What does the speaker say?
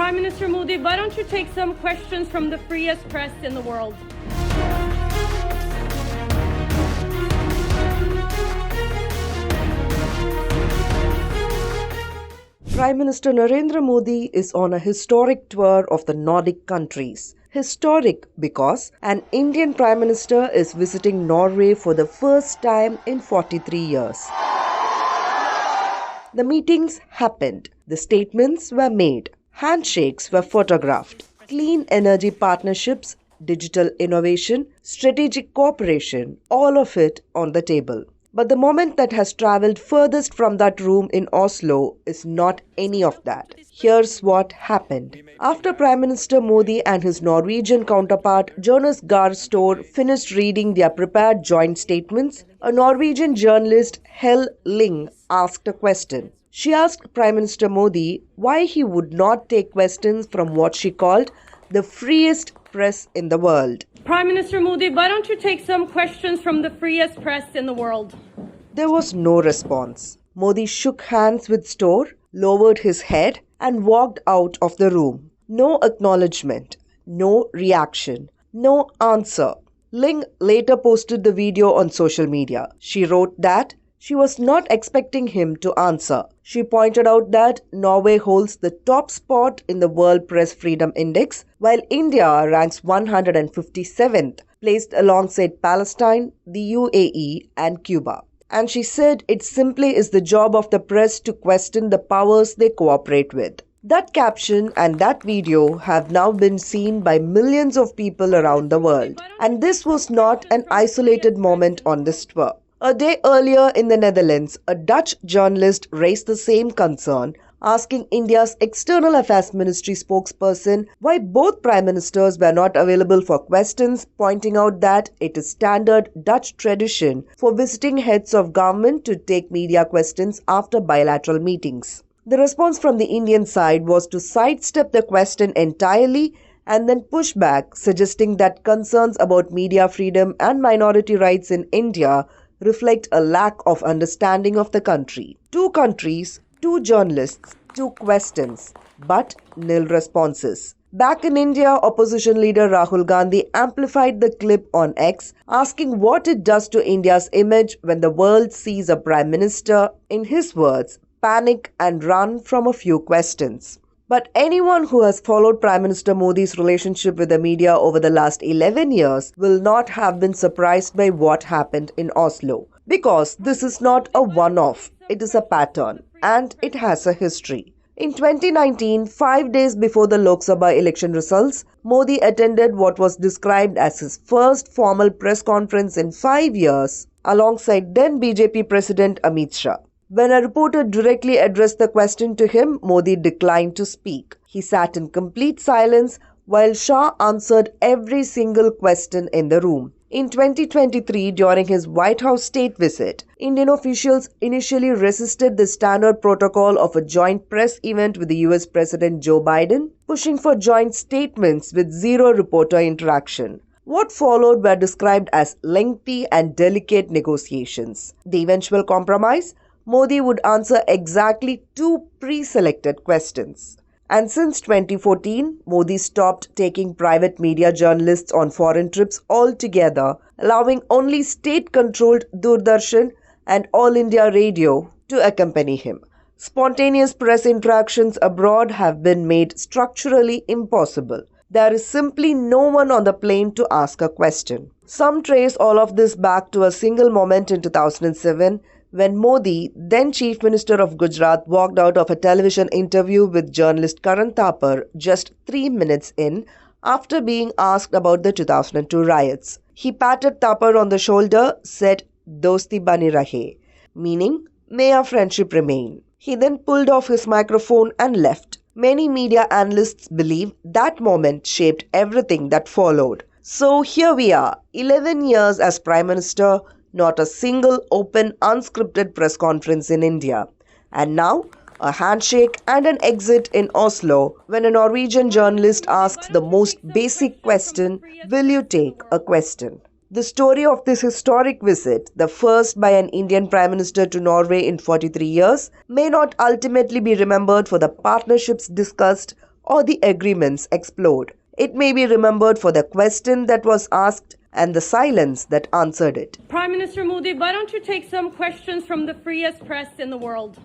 Prime Minister Modi, why don't you take some questions from the freest press in the world? Prime Minister Narendra Modi is on a historic tour of the Nordic countries. Historic because an Indian Prime Minister is visiting Norway for the first time in 43 years. The meetings happened, the statements were made, handshakes were photographed, clean energy partnerships, digital innovation, strategic cooperation, all of it on the table. But the moment that has travelled furthest from that room in Oslo is not any of that. Here's what happened. After Prime Minister Modi and his Norwegian counterpart Jonas Gahr Store finished reading their prepared joint statements, a Norwegian journalist, Hel Ling, asked a question. She asked Prime Minister Modi why he would not take questions from what she called the freest press in the world. Prime Minister Modi, why don't you take some questions from the freest press in the world? There was no response. Modi shook hands with Store, lowered his head and walked out of the room. No acknowledgement, no reaction, no answer. Ling later posted the video on social media. She wrote that she was not expecting him to answer. She pointed out that Norway holds the top spot in the World Press Freedom Index, while India ranks 157th, placed alongside Palestine, the UAE and Cuba. And she said it simply is the job of the press to question the powers they cooperate with. That caption and that video have now been seen by millions of people around the world. And this was not an isolated moment on this tour. A day earlier in the Netherlands, a Dutch journalist raised the same concern, asking India's External Affairs Ministry spokesperson why both prime ministers were not available for questions, pointing out that it is standard Dutch tradition for visiting heads of government to take media questions after bilateral meetings. The response from the Indian side was to sidestep the question entirely and then push back, suggesting that concerns about media freedom and minority rights in India reflect a lack of understanding of the country. Two countries, two journalists, two questions, but nil responses. Back in India, opposition leader Rahul Gandhi amplified the clip on X, asking what it does to India's image when the world sees a prime minister, in his words, panic and run from a few questions. But anyone who has followed Prime Minister Modi's relationship with the media over the last 11 years will not have been surprised by what happened in Oslo. Because this is not a one-off, it is a pattern and it has a history. In 2019, 5 days before the Lok Sabha election results, Modi attended what was described as his first formal press conference in 5 years alongside then BJP President Amit Shah. When a reporter directly addressed the question to him, Modi declined to speak. He sat in complete silence while Shah answered every single question in the room. In 2023, during his White House state visit, Indian officials initially resisted the standard protocol of a joint press event with the US President Joe Biden, pushing for joint statements with zero reporter interaction. What followed were described as lengthy and delicate negotiations. The eventual compromise? Modi would answer exactly 2 pre-selected questions. And since 2014, Modi stopped taking private media journalists on foreign trips altogether, allowing only state-controlled Doordarshan and All India Radio to accompany him. Spontaneous press interactions abroad have been made structurally impossible. There is simply no one on the plane to ask a question. Some trace all of this back to a single moment in 2007 when Modi, then Chief Minister of Gujarat, walked out of a television interview with journalist Karan Thapar just 3 minutes in after being asked about the 2002 riots. He patted Thapar on the shoulder, said, "Dosti bani rahe," meaning, "May our friendship remain." He then pulled off his microphone and left. Many media analysts believe that moment shaped everything that followed. So here we are, 11 years as Prime Minister, not a single open, unscripted press conference in India. And now, a handshake and an exit in Oslo when a Norwegian journalist asks the most basic question, will you take a question? The story of this historic visit, the first by an Indian Prime Minister to Norway in 43 years, may not ultimately be remembered for the partnerships discussed or the agreements explode. It may be remembered for the question that was asked and the silence that answered it. Prime Minister Modi, why don't you take some questions from the freest press in the world?